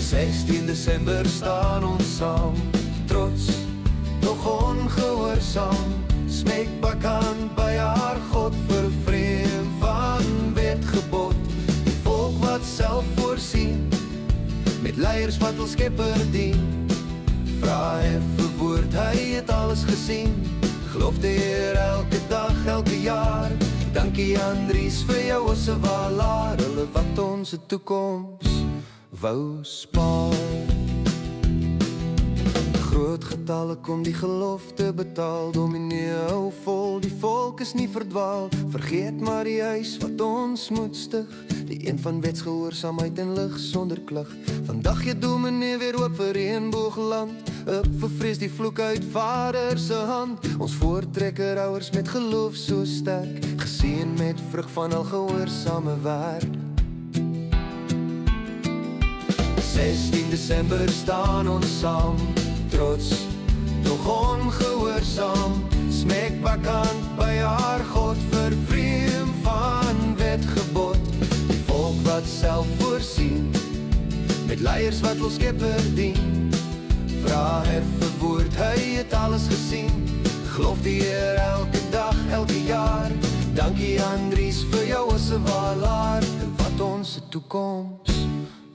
16 Desember staan ons saam, trots, nog ongehoorsaam. Smeek bakkant by haar God, vervreem van wetgebod. Die volk wat self voorsien, met leiers wat ons Skepper dien. Vra effe woord, hy het alles gesien. Geloof die Heer elke dag, elke jaar. Dankie Andries vir jou ossewalaar, hulle wat ons toekoms wou spaar. Groot getalle kom die gelofte betaal, dominee hou vol, die volk is nie verdwaal. Vergeet maar die huis wat ons moet stig, die een van wetsgehoorsaamheid en lig sonder klag. Vandag jy dominee weer oop vir reënboogland, ek vervrees die vloek uit Vader se hand. Ons voortrekker ouers met geloof so sterk, geseën met vrug van al gehoorsame werk. 16 Desember staan ons saam, trots, nog ongehoorsaam. Smeek bakkant by haar God, vervreem van wetgebod. Die volk wat self voorsien, met leiers wat ons Skepper dien. Vra effe woord, hy het alles gesien. Geloof die Heer elke dag, elke jaar. Dankie Andries vir jou ossewalaar, en wat ons toekoms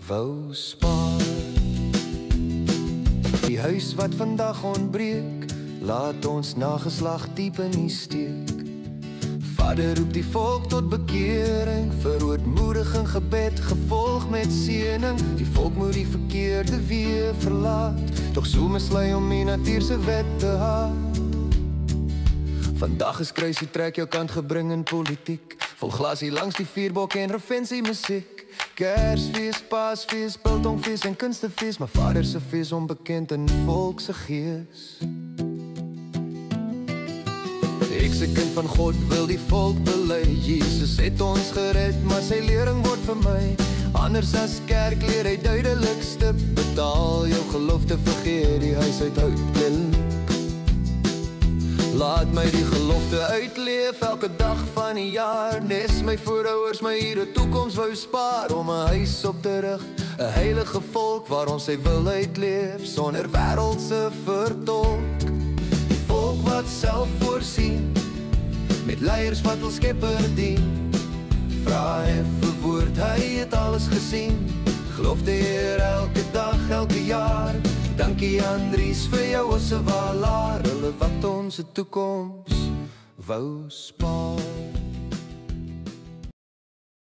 wou spaar. Die huis wat vandag ontbreek, laat ons nageslag diep in die steek. Vader roep die volk tot bekering, verootmoediging gebed, gevolg met seëning. Die volk moet die verkeerde weer verlaat, tog so mislei om die natuur se wet te haat. Vandag is kruisie trek jou kant gebring in politiek, vol glasie langs die vuurbok en revensie musiek. Kersfees, Paasfees, biltongfees en kunstefees, maar Vader se fees onbekend in volk se gees. Ek se kind van God wil die volk belei, Jesus het ons gered, maar sy lering word vir my anders as kerk leer hy duidelik stip. Betaal jou gelofte, vergeet die huis uit hout. Laat my die gelofte uitleef elke dag van die jaar. Nes my voorouers my hier 'n toekoms wou spaar, om 'n huis op te rig, 'n heilige volk waar ons sy wil uitleef, sonder wêreldse vertolk. Die volk wat self voorsien, met leiers wat ons Skepper dien. Vra effe woord, hy het alles gesien. Geloof die Heer elke dag, elke jaar. Dankie Andries vir jou ossewalaar, hulle wat ons toekoms wou spaar.